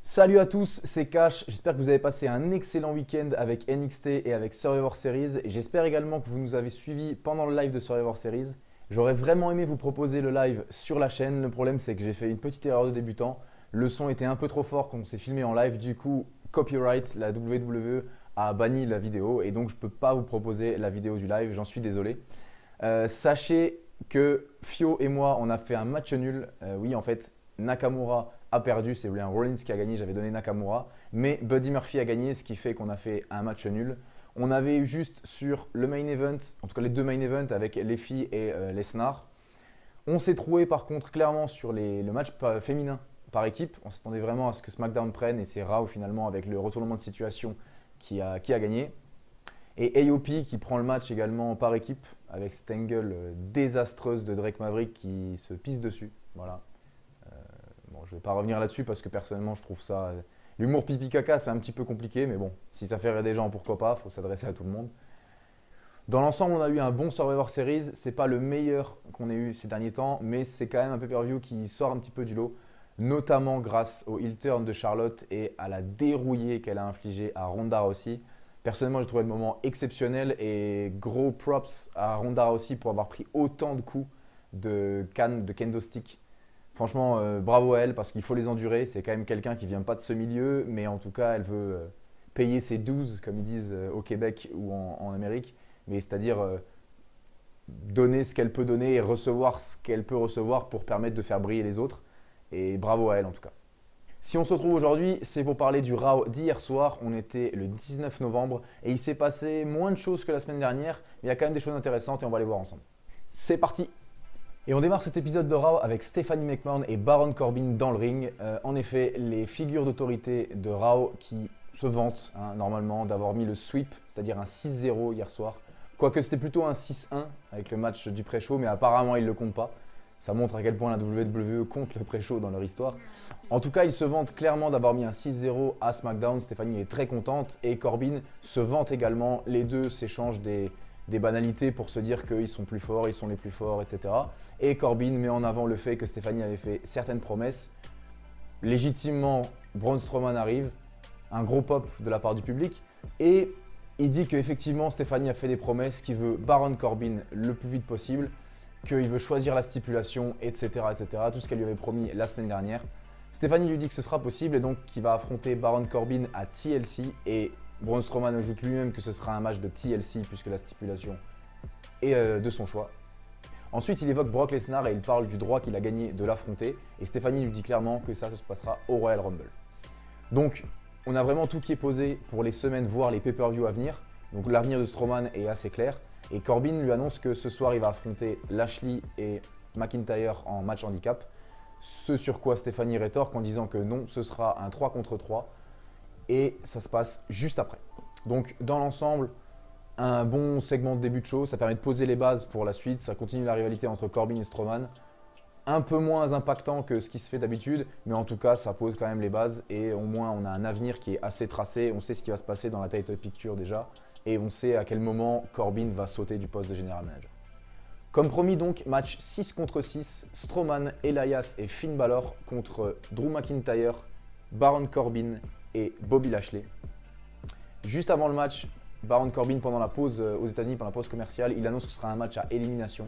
Salut à tous, c'est Cash. J'espère que vous avez passé un excellent week-end avec NXT et avec Survivor Series. Et j'espère également que vous nous avez suivis pendant le live de Survivor Series. J'aurais vraiment aimé vous proposer le live sur la chaîne. Le problème, c'est que j'ai fait une petite erreur de débutant. Le son était un peu trop fort quand on s'est filmé en live. Du coup, copyright, la WWE a banni la vidéo. Et donc, je ne peux pas vous proposer la vidéo du live. J'en suis désolé. Sachez que Fio et moi, on a fait un match nul. Oui, en fait, Nakamura a perdu, c'est William Rollins qui a gagné, j'avais donné Nakamura. Mais Buddy Murphy a gagné, ce qui fait qu'on a fait un match nul. On avait eu juste sur le main event, en tout cas les deux main events avec les filles et Lesnar. On s'est trouvé par contre clairement sur le match féminin par équipe. On s'attendait vraiment à ce que SmackDown prenne et c'est Raw finalement avec le retournement de situation qui a gagné. Et AOP qui prend le match également par équipe avec cette angle désastreuse de Drake Maverick qui se pisse dessus. Voilà. Bon, je ne vais pas revenir là-dessus parce que personnellement je trouve ça… L'humour pipi caca c'est un petit peu compliqué mais bon, si ça fait rire des gens pourquoi pas, il faut s'adresser à tout le monde. Dans l'ensemble on a eu un bon Survivor Series, c'est pas le meilleur qu'on ait eu ces derniers temps mais c'est quand même un pay-per-view qui sort un petit peu du lot, notamment grâce au heel turn de Charlotte et à la dérouillée qu'elle a infligée à Ronda Rousey. Personnellement j'ai trouvé le moment exceptionnel et gros props à Ronda Rousey pour avoir pris autant de coups de canne, de kendo stick. Franchement, bravo à elle parce qu'il faut les endurer. C'est quand même quelqu'un qui ne vient pas de ce milieu, mais en tout cas, elle veut payer ses dues, comme ils disent au Québec ou en Amérique. Mais c'est-à-dire donner ce qu'elle peut donner et recevoir ce qu'elle peut recevoir pour permettre de faire briller les autres. Et bravo à elle en tout cas. Si on se retrouve aujourd'hui, c'est pour parler du Raw d'hier soir. On était le 19 novembre et il s'est passé moins de choses que la semaine dernière, mais il y a quand même des choses intéressantes et on va les voir ensemble. C'est parti! Et on démarre cet épisode de Raw avec Stephanie McMahon et Baron Corbin dans le ring. En effet, les figures d'autorité de Raw qui se vantent normalement d'avoir mis le sweep, c'est-à-dire un 6-0 hier soir. Quoique c'était plutôt un 6-1 avec le match du pré-show, mais apparemment ils ne le comptent pas. Ça montre à quel point la WWE compte le pré-show dans leur histoire. En tout cas, ils se vantent clairement d'avoir mis un 6-0 à SmackDown. Stephanie est très contente et Corbin se vante également. Les deux s'échangent des banalités pour se dire qu'ils sont plus forts, ils sont les plus forts, etc. Et Corbin met en avant le fait que Stephanie avait fait certaines promesses. Légitimement, Braun Strowman arrive, un gros pop de la part du public, et il dit qu'effectivement Stephanie a fait des promesses, qu'il veut Baron Corbin le plus vite possible, qu'il veut choisir la stipulation, etc., etc. Tout ce qu'elle lui avait promis la semaine dernière. Stephanie lui dit que ce sera possible et donc qu'il va affronter Baron Corbin à TLC et Braun Strowman ajoute lui-même que ce sera un match de TLC puisque la stipulation est de son choix. Ensuite, il évoque Brock Lesnar et il parle du droit qu'il a gagné de l'affronter. Et Stephanie lui dit clairement que ça se passera au Royal Rumble. Donc, on a vraiment tout qui est posé pour les semaines, voire les pay-per-view à venir. Donc, l'avenir de Strowman est assez clair. Et Corbin lui annonce que ce soir, il va affronter Lashley et McIntyre en match handicap. Ce sur quoi Stephanie rétorque en disant que non, ce sera un 3 contre 3. Et ça se passe juste après. Donc dans l'ensemble, un bon segment de début de show, ça permet de poser les bases pour la suite, ça continue la rivalité entre Corbin et Strowman. Un peu moins impactant que ce qui se fait d'habitude, mais en tout cas ça pose quand même les bases et au moins on a un avenir qui est assez tracé, on sait ce qui va se passer dans la title picture déjà et on sait à quel moment Corbin va sauter du poste de general manager. Comme promis donc, match 6 contre 6, Strowman, Elias et Finn Balor contre Drew McIntyre, Baron Corbin et Bobby Lashley. Juste avant le match, Baron Corbin, pendant la pause aux États-Unis, pendant la pause commerciale, il annonce que ce sera un match à élimination.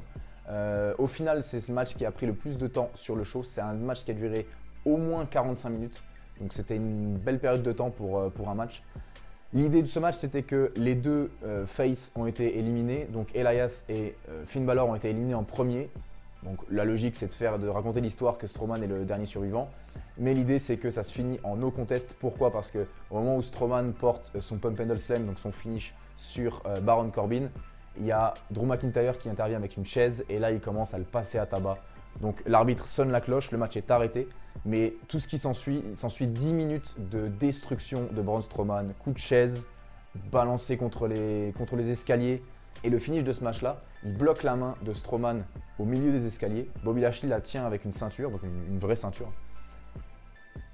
Au final, c'est ce match qui a pris le plus de temps sur le show. C'est un match qui a duré au moins 45 minutes. Donc c'était une belle période de temps pour un match. L'idée de ce match, c'était que les deux faces ont été éliminés. Donc Elias et Finn Balor ont été éliminés en premier. Donc la logique, c'est de raconter l'histoire que Strowman est le dernier survivant. Mais l'idée, c'est que ça se finit en no contest. Pourquoi? Parce qu'au moment où Strowman porte son Pump Handle Slam, donc son finish sur Baron Corbin, il y a Drew McIntyre qui intervient avec une chaise et là, il commence à le passer à tabac. Donc l'arbitre sonne la cloche, le match est arrêté. Mais tout ce qui s'ensuit, il s'ensuit 10 minutes de destruction de Braun Strowman, coup de chaise, balancé contre les escaliers. Et le finish de ce match-là, il bloque la main de Strowman au milieu des escaliers. Bobby Lashley la tient avec une ceinture, donc une vraie ceinture.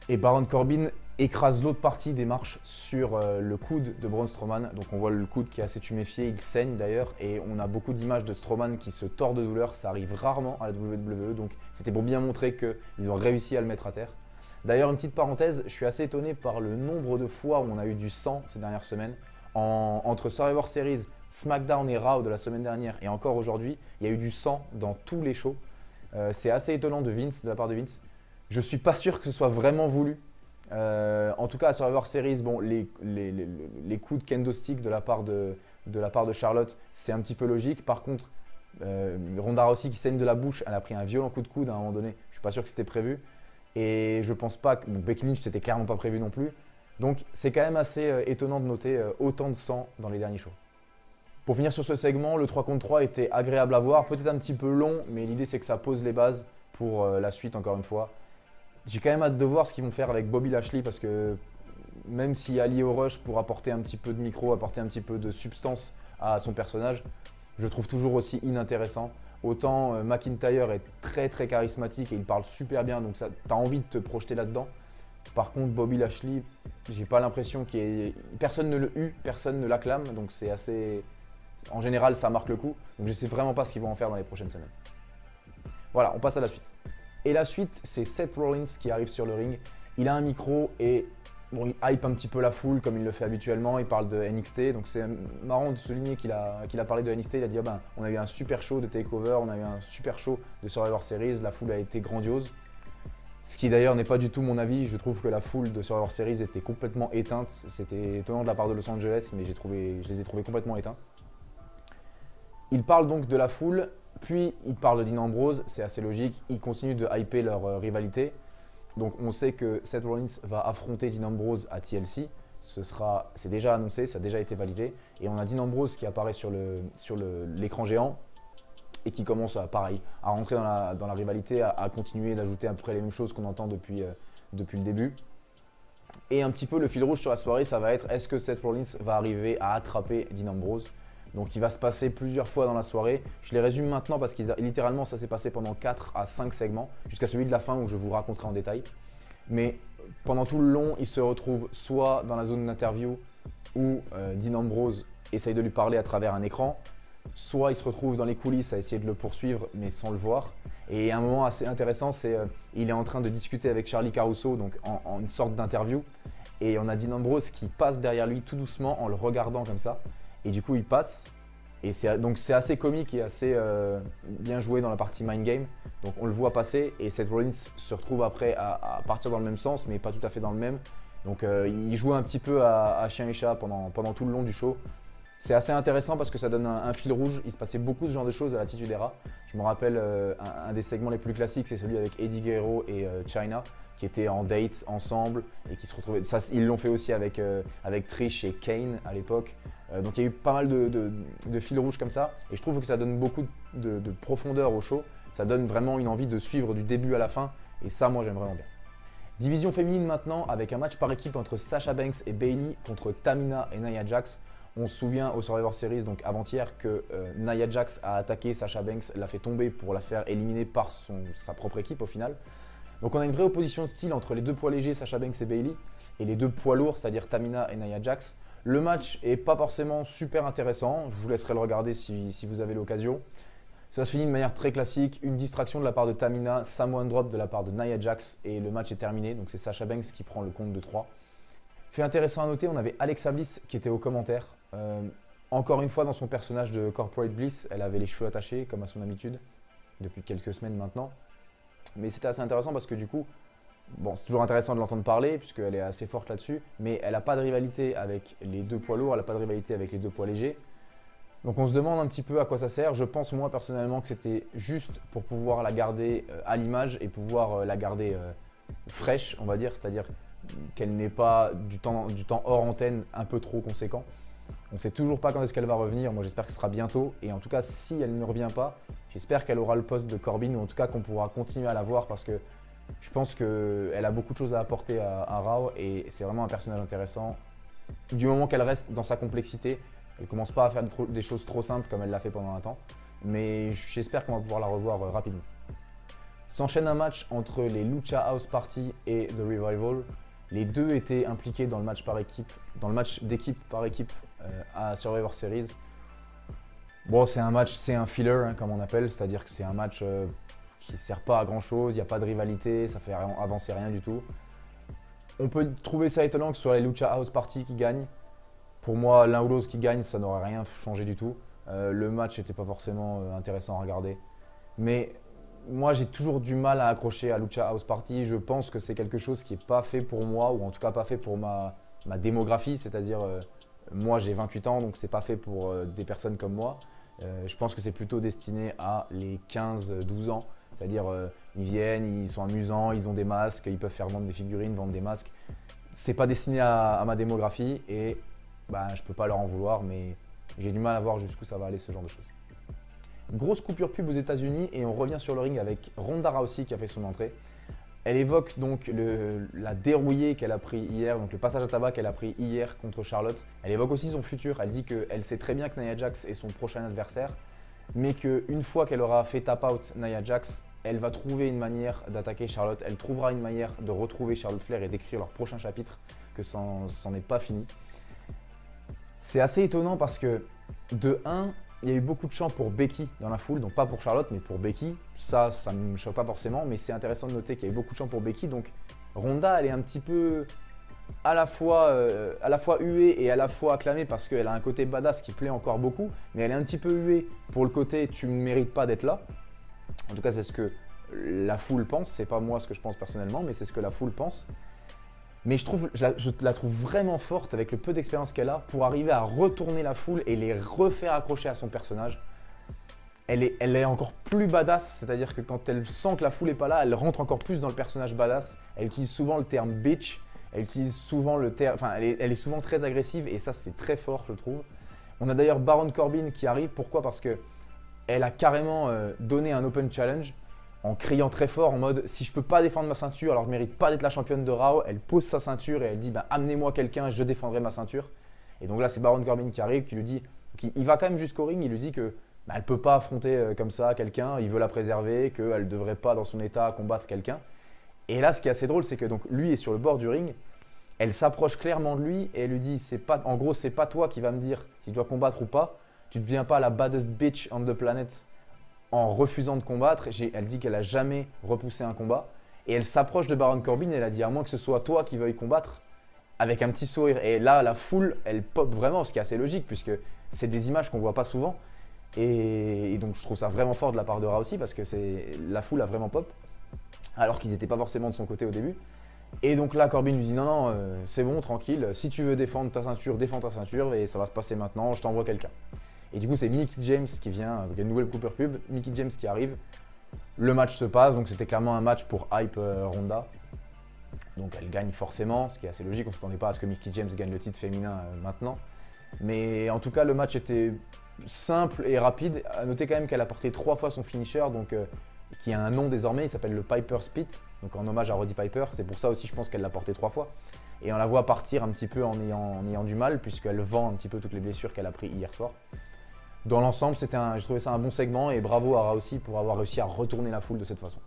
Et Baron Corbin écrase l'autre partie des marches sur le coude de Braun Strowman. Donc on voit le coude qui est assez tuméfié, il saigne d'ailleurs. Et on a beaucoup d'images de Strowman qui se tord de douleur. Ça arrive rarement à la WWE, donc c'était pour bien montrer qu'ils ont réussi à le mettre à terre. D'ailleurs, une petite parenthèse, je suis assez étonné par le nombre de fois où on a eu du sang ces dernières semaines. Entre Survivor Series, SmackDown et Raw de la semaine dernière et encore aujourd'hui, il y a eu du sang dans tous les shows. C'est assez étonnant de la part de Vince. Je ne suis pas sûr que ce soit vraiment voulu. En tout cas, à Survivor Series, bon, les coups de kendo stick de la part de Charlotte, c'est un petit peu logique. Par contre, Ronda Rousey qui saigne de la bouche, elle a pris un violent coup de coude à un moment donné. Je ne suis pas sûr que c'était prévu. Et je pense pas que Becky Lynch, c'était clairement pas prévu non plus. Donc, c'est quand même assez étonnant de noter autant de sang dans les derniers shows. Pour finir sur ce segment, le 3 contre 3 était agréable à voir, peut-être un petit peu long, mais l'idée c'est que ça pose les bases pour la suite encore une fois. J'ai quand même hâte de voir ce qu'ils vont faire avec Bobby Lashley parce que même s'il allie au rush pour apporter un petit peu de micro, apporter un petit peu de substance à son personnage, je le trouve toujours aussi inintéressant. Autant McIntyre est très très charismatique et il parle super bien, donc tu as envie de te projeter là-dedans. Par contre, Bobby Lashley, j'ai pas l'impression personne ne le hue, personne ne l'acclame, donc c'est assez. En général, ça marque le coup. Donc je sais vraiment pas ce qu'ils vont en faire dans les prochaines semaines. Voilà, on passe à la suite. Et la suite, c'est Seth Rollins qui arrive sur le ring. Il a un micro et bon, il hype un petit peu la foule comme il le fait habituellement. Il parle de NXT. Donc c'est marrant de souligner qu'il a parlé de NXT. Il a dit on a eu un super show de TakeOver, on a eu un super show de Survivor Series. La foule a été grandiose. Ce qui d'ailleurs n'est pas du tout mon avis. Je trouve que la foule de Survivor Series était complètement éteinte. C'était étonnant de la part de Los Angeles, mais je les ai trouvés complètement éteints. Il parle donc de la foule, puis il parle de Dean Ambrose, c'est assez logique. Il continue de hyper leur rivalité. Donc on sait que Seth Rollins va affronter Dean Ambrose à TLC. C'est déjà annoncé, ça a déjà été validé. Et on a Dean Ambrose qui apparaît sur l'écran géant et qui commence pareil, à rentrer dans la rivalité, à continuer d'ajouter à peu près les mêmes choses qu'on entend depuis le début. Et un petit peu le fil rouge sur la soirée, ça va être est-ce que Seth Rollins va arriver à attraper Dean Ambrose ? Donc il va se passer plusieurs fois dans la soirée. Je les résume maintenant parce que littéralement ça s'est passé pendant 4 à 5 segments, jusqu'à celui de la fin où je vous raconterai en détail. Mais pendant tout le long, il se retrouve soit dans la zone d'interview où Dean Ambrose essaye de lui parler à travers un écran, soit il se retrouve dans les coulisses à essayer de le poursuivre mais sans le voir. Et un moment assez intéressant, c'est il est en train de discuter avec Charly Caruso, donc en une sorte d'interview. Et on a Dean Ambrose qui passe derrière lui tout doucement en le regardant comme ça. Et du coup, il passe. Et donc c'est assez comique et assez bien joué dans la partie mind game. Donc on le voit passer et Seth Rollins se retrouve après à partir dans le même sens, mais pas tout à fait dans le même. Donc il joue un petit peu à chien et chat pendant tout le long du show. C'est assez intéressant parce que ça donne un fil rouge. Il se passait beaucoup ce genre de choses à l'Attitude Era. Je me rappelle un des segments les plus classiques, c'est celui avec Eddie Guerrero et Chyna qui étaient en date ensemble et qui se retrouvaient. Ça, ils l'ont fait aussi avec Trish et Kane à l'époque. Donc il y a eu pas mal de fils rouges comme ça et je trouve que ça donne beaucoup de profondeur au show. Ça donne vraiment une envie de suivre du début à la fin et ça, moi, j'aime vraiment bien. Division féminine maintenant avec un match par équipe entre Sasha Banks et Bayley contre Tamina et Nia Jax. On se souvient au Survivor Series, donc avant-hier, que Nia Jax a attaqué Sasha Banks, l'a fait tomber pour la faire éliminer par sa propre équipe au final. Donc on a une vraie opposition de style entre les deux poids légers, Sasha Banks et Bayley, et les deux poids lourds, c'est-à-dire Tamina et Nia Jax. Le match est pas forcément super intéressant, je vous laisserai le regarder si vous avez l'occasion. Ça se finit de manière très classique, une distraction de la part de Tamina, Samoan Drop de la part de Nia Jax et le match est terminé. Donc c'est Sasha Banks qui prend le compte de 3. Fait intéressant à noter, on avait Alexa Bliss qui était aux commentaires. Encore une fois dans son personnage de Corporate Bliss, elle avait les cheveux attachés comme à son habitude depuis quelques semaines maintenant. Mais c'était assez intéressant parce que du coup, bon, c'est toujours intéressant de l'entendre parler puisqu'elle est assez forte là-dessus, mais elle n'a pas de rivalité avec les deux poids lourds, elle n'a pas de rivalité avec les deux poids légers. Donc on se demande un petit peu à quoi ça sert. Je pense moi personnellement que c'était juste pour pouvoir la garder à l'image et pouvoir la garder fraîche, on va dire, c'est-à-dire qu'elle n'ait pas du temps hors antenne un peu trop conséquent. On ne sait toujours pas quand est-ce qu'elle va revenir, moi j'espère que ce sera bientôt et en tout cas si elle ne revient pas, j'espère qu'elle aura le poste de Corbin ou en tout cas qu'on pourra continuer à la voir parce que je pense qu'elle a beaucoup de choses à apporter à Raw et c'est vraiment un personnage intéressant. Du moment qu'elle reste dans sa complexité, elle ne commence pas à faire des choses trop simples comme elle l'a fait pendant un temps, mais j'espère qu'on va pouvoir la revoir rapidement. S'enchaîne un match entre les Lucha House Party et The Revival. Les deux étaient impliqués dans le match d'équipe par équipe à Survivor Series. Bon, c'est un filler hein, comme on appelle, c'est-à-dire que c'est un match qui ne sert pas à grand chose, il n'y a pas de rivalité, ça fait avancer rien du tout. On peut trouver ça étonnant que ce soit les Lucha House Party qui gagnent. Pour moi, l'un ou l'autre qui gagne, ça n'aurait rien changé du tout. Le match n'était pas forcément intéressant à regarder. Mais moi, j'ai toujours du mal à accrocher à Lucha House Party. Je pense que c'est quelque chose qui n'est pas fait pour moi, ou en tout cas pas fait pour ma démographie. C'est-à-dire, moi j'ai 28 ans, donc c'est pas fait pour des personnes comme moi. Je pense que c'est plutôt destiné à les 15-12 ans. C'est-à-dire, ils viennent, ils sont amusants, ils ont des masques, ils peuvent faire vendre des figurines, vendre des masques. C'est pas destiné à ma démographie et je peux pas leur en vouloir, mais j'ai du mal à voir jusqu'où ça va aller, ce genre de choses. Grosse coupure pub aux États-Unis et on revient sur le ring avec Ronda Rousey qui a fait son entrée. Elle évoque donc la dérouillée qu'elle a pris hier, donc le passage à tabac qu'elle a pris hier contre Charlotte. Elle évoque aussi son futur. Elle dit qu'elle sait très bien que Nia Jax est son prochain adversaire, mais qu'une fois qu'elle aura fait tap out Nia Jax, elle va trouver une manière d'attaquer Charlotte. Elle trouvera une manière de retrouver Charlotte Flair et d'écrire leur prochain chapitre, que ça n'en est pas fini. C'est assez étonnant parce que, de 1, il y a eu beaucoup de chants pour Becky dans la foule, donc pas pour Charlotte, mais pour Becky. Ça ne me choque pas forcément, mais c'est intéressant de noter qu'il y a eu beaucoup de chants pour Becky. Donc Ronda, elle est un petit peu à la fois huée et à la fois acclamée parce qu'elle a un côté badass qui plaît encore beaucoup, mais elle est un petit peu huée pour le côté « tu ne mérites pas d'être là ». En tout cas, c'est ce que la foule pense. C'est pas moi ce que je pense personnellement, mais c'est ce que la foule pense. Mais je la trouve vraiment forte avec le peu d'expérience qu'elle a pour arriver à retourner la foule et les refaire accrocher à son personnage. Elle est encore plus badass, c'est-à-dire que quand elle sent que la foule n'est pas là, elle rentre encore plus dans le personnage badass. Elle utilise souvent le terme bitch, elle utilise souvent le terme, elle est souvent très agressive et ça c'est très fort je trouve. On a d'ailleurs Baron Corbin qui arrive, pourquoi? Parce que elle a carrément donné un open challenge en criant très fort en mode si je peux pas défendre ma ceinture alors je mérite pas d'être la championne de Raw. Elle pose sa ceinture et elle dit amenez-moi quelqu'un, je défendrai ma ceinture. Et donc là c'est Baron Corbin qui arrive, qui lui dit, il va quand même jusqu'au ring, il lui dit que elle peut pas affronter comme ça quelqu'un, il veut la préserver, qu'elle devrait pas dans son état combattre quelqu'un. Et là ce qui est assez drôle c'est que donc lui est sur le bord du ring, elle s'approche clairement de lui et elle lui dit en gros c'est pas toi qui va me dire si tu dois combattre ou pas, tu ne deviens pas la baddest bitch on the planet en refusant de combattre. Elle dit qu'elle n'a jamais repoussé un combat. Et elle s'approche de Baron Corbin et elle a dit à moins que ce soit toi qui veuille combattre, avec un petit sourire. Et là, la foule, elle pop vraiment, ce qui est assez logique puisque c'est des images qu'on ne voit pas souvent. Et donc je trouve ça vraiment fort de la part de Rousey parce que la foule a vraiment pop, alors qu'ils n'étaient pas forcément de son côté au début. Et donc là, Corbin lui dit non, c'est bon, tranquille, si tu veux défendre ta ceinture, défends ta ceinture et ça va se passer maintenant, je t'envoie quelqu'un. Et du coup, c'est Mickie James qui vient, donc il y a une nouvelle coupure pub, Mickie James qui arrive. Le match se passe, donc c'était clairement un match pour hype Ronda. Donc elle gagne forcément, ce qui est assez logique, on ne s'attendait pas à ce que Mickie James gagne le titre féminin maintenant. Mais en tout cas, le match était simple et rapide. À noter quand même qu'elle a porté 3 fois son finisher, donc, qui a un nom désormais, il s'appelle le Piper Spit, donc en hommage à Roddy Piper. C'est pour ça aussi, je pense qu'elle l'a porté 3 fois. Et on la voit partir un petit peu en ayant du mal, puisqu'elle vend un petit peu toutes les blessures qu'elle a prises hier soir. Dans l'ensemble, j'ai trouvé ça un bon segment et bravo à Rousey pour avoir réussi à retourner la foule de cette façon.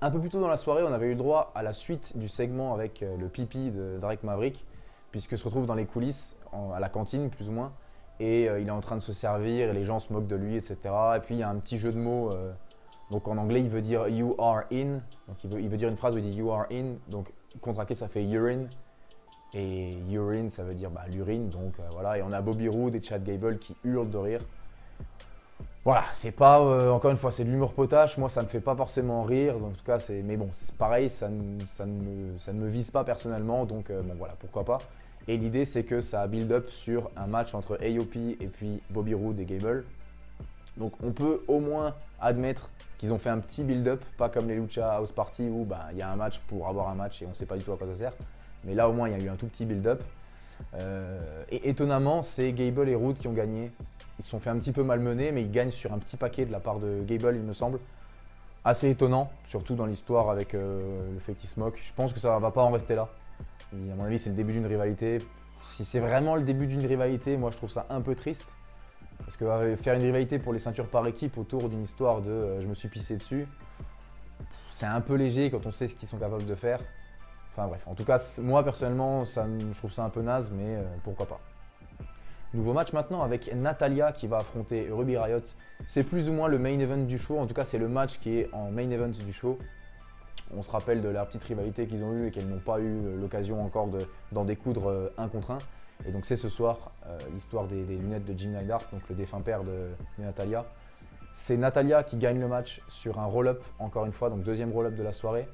Un peu plus tôt dans la soirée, on avait eu le droit à la suite du segment avec le pipi de Drake Maverick, puisqu'il se retrouve dans les coulisses, à la cantine plus ou moins, et il est en train de se servir et les gens se moquent de lui, etc. Et puis il y a un petit jeu de mots, donc en anglais il veut dire you are in, donc il veut dire une phrase où il dit you are in, donc contracté ça fait urine. Et urine, ça veut dire l'urine, donc voilà. Et on a Bobby Roode et Chad Gable qui hurlent de rire. Voilà, c'est pas, encore une fois, c'est de l'humour potache. Moi, ça me fait pas forcément rire. En tout cas, mais bon, c'est pareil, ça ne me vise pas personnellement. Donc, bon, voilà, pourquoi pas. Et l'idée, c'est que ça build up sur un match entre AOP et puis Bobby Roode et Gable. Donc, on peut au moins admettre qu'ils ont fait un petit build up, pas comme les Lucha House Party où il y a un match pour avoir un match et on sait pas du tout à quoi ça sert. Mais là, au moins, il y a eu un tout petit build-up. Et étonnamment, c'est Gable et Roode qui ont gagné. Ils se sont fait un petit peu malmener, mais ils gagnent sur un petit paquet de la part de Gable, il me semble. Assez étonnant, surtout dans l'histoire avec le fait qu'ils se moquent. Je pense que ça ne va pas en rester là. Et à mon avis, c'est le début d'une rivalité. Si c'est vraiment le début d'une rivalité, moi, je trouve ça un peu triste. Parce que faire une rivalité pour les ceintures par équipe autour d'une histoire de je me suis pissé dessus, c'est un peu léger quand on sait ce qu'ils sont capables de faire. Enfin bref, en tout cas, moi personnellement, je trouve ça un peu naze, mais pourquoi pas. Nouveau match maintenant avec Natalya qui va affronter Ruby Riott. C'est plus ou moins le main event du show, en tout cas c'est le match qui est en main event du show. On se rappelle de la petite rivalité qu'ils ont eue et qu'elles n'ont pas eu l'occasion encore d'en découdre un contre un. Et donc c'est ce soir l'histoire des lunettes de Jim Neidhart, donc le défunt père de Natalya. C'est Natalya qui gagne le match sur un roll-up, encore une fois, donc deuxième roll-up de la soirée.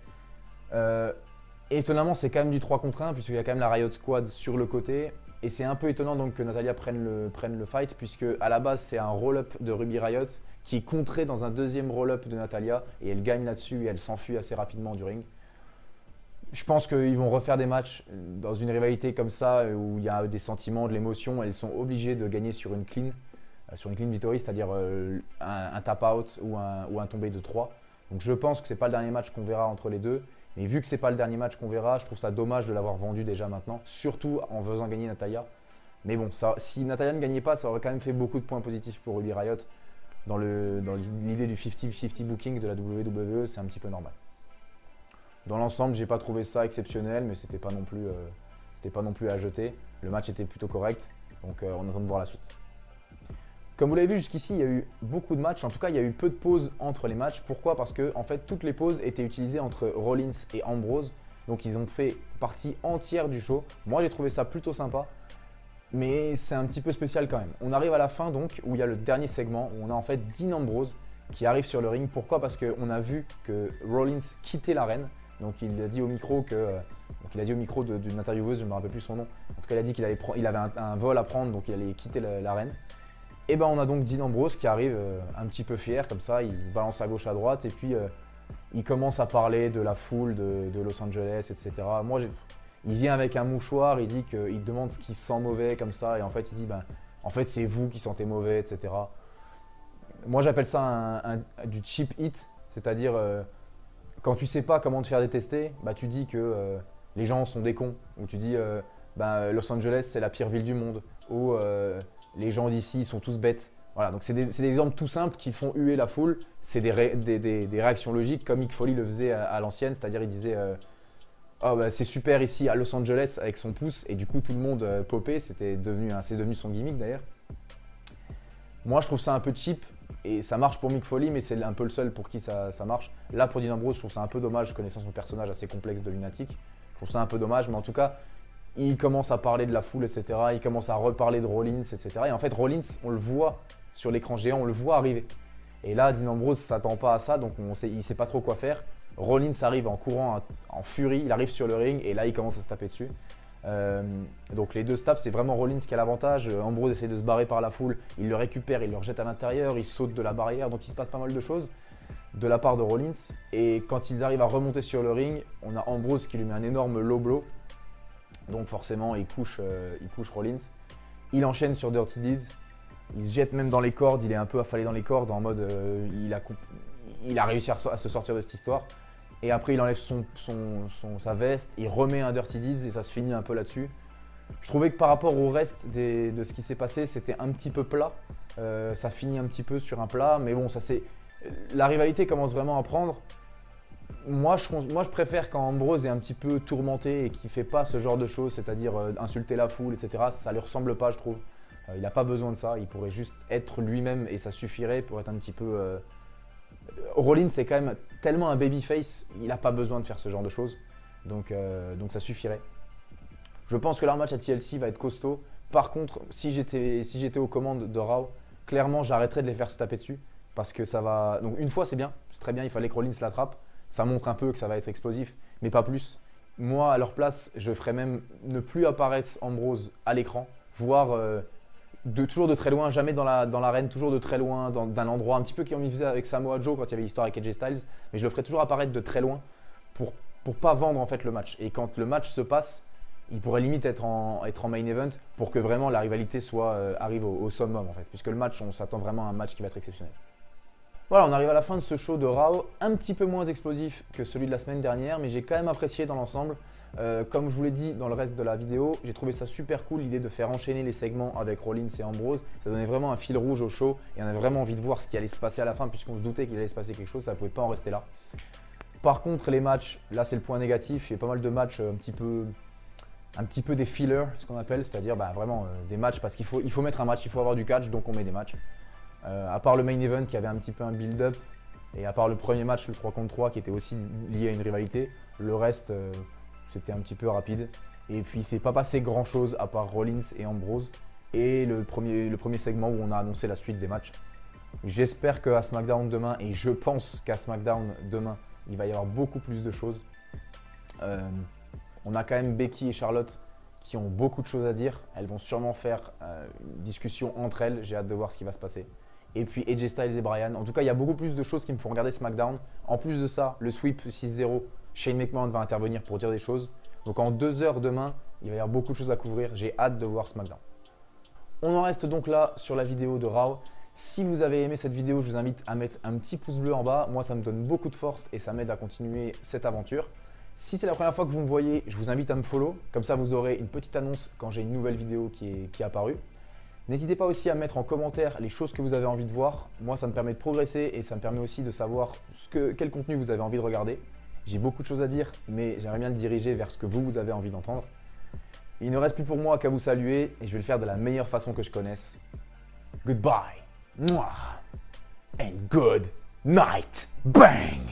Et étonnamment, c'est quand même du 3 contre 1, puisqu'il y a quand même la Riot Squad sur le côté. Et c'est un peu étonnant donc que Natalya prenne le fight, puisque à la base, c'est un roll-up de Ruby Riot qui est contré dans un deuxième roll-up de Natalya. Et elle gagne là-dessus et elle s'enfuit assez rapidement du ring. Je pense qu'ils vont refaire des matchs dans une rivalité comme ça, où il y a des sentiments, de l'émotion. Elles sont obligées de gagner sur une clean victory, c'est-à-dire un tap-out ou un tombé de 3. Donc je pense que ce n'est pas le dernier match qu'on verra entre les deux. Mais vu que ce n'est pas le dernier match qu'on verra, je trouve ça dommage de l'avoir vendu déjà maintenant, surtout en faisant gagner Natalya. Mais bon, si Natalya ne gagnait pas, ça aurait quand même fait beaucoup de points positifs pour Ruby Riot. Dans l'idée du 50-50 booking de la WWE, c'est un petit peu normal. Dans l'ensemble, j'ai pas trouvé ça exceptionnel, mais c'était pas non plus à jeter. Le match était plutôt correct, donc on attend de voir la suite. Comme vous l'avez vu jusqu'ici, il y a eu beaucoup de matchs. En tout cas, il y a eu peu de pauses entre les matchs. Pourquoi? Parce que en fait, toutes les pauses étaient utilisées entre Rollins et Ambrose. Donc, ils ont fait partie entière du show. Moi, j'ai trouvé ça plutôt sympa. Mais c'est un petit peu spécial quand même. On arrive à la fin donc, où il y a le dernier segment, où on a en fait Dean Ambrose qui arrive sur le ring. Pourquoi? Parce qu'on a vu que Rollins quittait l'arène. Donc, il a dit au micro d'une intervieweuse, je ne me rappelle plus son nom. En tout cas, il a dit qu'il avait un vol à prendre, donc il allait quitter l'arène. Et ben on a donc Dean Ambrose qui arrive un petit peu fier comme ça, il balance à gauche à droite et puis il commence à parler de la foule de Los Angeles, etc. Il vient avec un mouchoir, il dit qu'il demande ce qui sent mauvais comme ça et en fait il dit en fait c'est vous qui sentez mauvais, etc. Moi j'appelle ça du cheap hit, c'est-à-dire quand tu sais pas comment te faire détester, tu dis que les gens sont des cons ou tu dis Los Angeles c'est la pire ville du monde ou les gens d'ici sont tous bêtes. Voilà, donc c'est des exemples tout simples qui font huer la foule. C'est des réactions logiques comme Mick Foley le faisait à l'ancienne, c'est-à-dire il disait c'est super ici à Los Angeles avec son pouce et du coup tout le monde popait, c'est devenu son gimmick d'ailleurs. Moi je trouve ça un peu cheap et ça marche pour Mick Foley mais c'est un peu le seul pour qui ça marche. Là pour Dean Ambrose je trouve ça un peu dommage connaissant son personnage assez complexe de lunatique. Je trouve ça un peu dommage mais en tout cas il commence à parler de la foule, etc. Il commence à reparler de Rollins, etc. Et en fait, Rollins, on le voit sur l'écran géant, on le voit arriver. Et là, Dean Ambrose ne s'attend pas à ça, donc il ne sait pas trop quoi faire. Rollins arrive en courant, en furie, il arrive sur le ring et là, il commence à se taper dessus. Donc les deux se tapent, c'est vraiment Rollins qui a l'avantage. Ambrose essaie de se barrer par la foule, il le récupère, il le rejette à l'intérieur, il saute de la barrière, donc il se passe pas mal de choses de la part de Rollins. Et quand ils arrivent à remonter sur le ring, on a Ambrose qui lui met un énorme low blow. Donc forcément, il couche Rollins. Il enchaîne sur Dirty Deeds. Il se jette même dans les cordes. Il est un peu affalé dans les cordes en mode il a réussi à se sortir de cette histoire. Et après, il enlève sa veste. Il remet un Dirty Deeds et ça se finit un peu là-dessus. Je trouvais que par rapport au reste de ce qui s'est passé, c'était un petit peu plat. Ça finit un petit peu sur un plat. Mais bon, la rivalité commence vraiment à prendre. Moi, je préfère quand Ambrose est un petit peu tourmenté et qu'il ne fait pas ce genre de choses, c'est-à-dire insulter la foule, etc. Ça ne lui ressemble pas, je trouve. Il n'a pas besoin de ça. Il pourrait juste être lui-même et ça suffirait pour être un petit peu… Rollins, c'est quand même tellement un babyface, il n'a pas besoin de faire ce genre de choses. Donc ça suffirait. Je pense que leur match à TLC va être costaud. Par contre, si j'étais aux commandes de Raw, clairement, j'arrêterais de les faire se taper dessus. Parce que ça va… Donc une fois, c'est bien. C'est très bien, il fallait que Rollins l'attrape. Ça montre un peu que ça va être explosif, mais pas plus. Moi, à leur place, je ferais même ne plus apparaître Ambrose à l'écran, voire toujours de très loin, jamais dans l'arène, toujours de très loin, d'un endroit un petit peu comme il faisait avec Samoa Joe quand il y avait l'histoire avec AJ Styles, mais je le ferais toujours apparaître de très loin pour pas vendre en fait le match. Et quand le match se passe, il pourrait limite être en main event pour que vraiment la rivalité arrive au summum en fait, puisque le match, on s'attend vraiment à un match qui va être exceptionnel. Voilà, on arrive à la fin de ce show de Raw, un petit peu moins explosif que celui de la semaine dernière, mais j'ai quand même apprécié dans l'ensemble. Comme je vous l'ai dit dans le reste de la vidéo, j'ai trouvé ça super cool l'idée de faire enchaîner les segments avec Rollins et Ambrose. Ça donnait vraiment un fil rouge au show et on avait vraiment envie de voir ce qui allait se passer à la fin puisqu'on se doutait qu'il allait se passer quelque chose, ça ne pouvait pas en rester là. Par contre, les matchs, là c'est le point négatif, il y a pas mal de matchs un petit peu des fillers, ce qu'on appelle, c'est-à-dire vraiment des matchs parce qu'il faut mettre un match, il faut avoir du catch, donc on met des matchs. À part le main event qui avait un petit peu un build-up, Et à part le premier match, le 3 contre 3, qui était aussi lié à une rivalité, le reste, c'était un petit peu rapide. Et puis, il ne s'est pas passé grand-chose à part Rollins et Ambrose. Et le premier segment où on a annoncé la suite des matchs. J'espère qu'à SmackDown demain, et je pense qu'à SmackDown demain, il va y avoir beaucoup plus de choses. On a quand même Becky et Charlotte qui ont beaucoup de choses à dire. Elles vont sûrement faire une discussion entre elles. J'ai hâte de voir ce qui va se passer. Et puis AJ Styles et Bryan. En tout cas, il y a beaucoup plus de choses qui me font regarder SmackDown. En plus de ça, le sweep 6-0, Shane McMahon va intervenir pour dire des choses. Donc en 2 heures demain, il va y avoir beaucoup de choses à couvrir. J'ai hâte de voir SmackDown. On en reste donc là sur la vidéo de Raw. Si vous avez aimé cette vidéo, je vous invite à mettre un petit pouce bleu en bas. Moi, ça me donne beaucoup de force et ça m'aide à continuer cette aventure. Si c'est la première fois que vous me voyez, je vous invite à me follow. Comme ça, vous aurez une petite annonce quand j'ai une nouvelle vidéo qui est apparue. N'hésitez pas aussi à mettre en commentaire les choses que vous avez envie de voir. Moi, ça me permet de progresser et ça me permet aussi de savoir quel contenu vous avez envie de regarder. J'ai beaucoup de choses à dire, mais j'aimerais bien le diriger vers ce que vous avez envie d'entendre. Il ne reste plus pour moi qu'à vous saluer et je vais le faire de la meilleure façon que je connaisse. Goodbye and good night. Bang!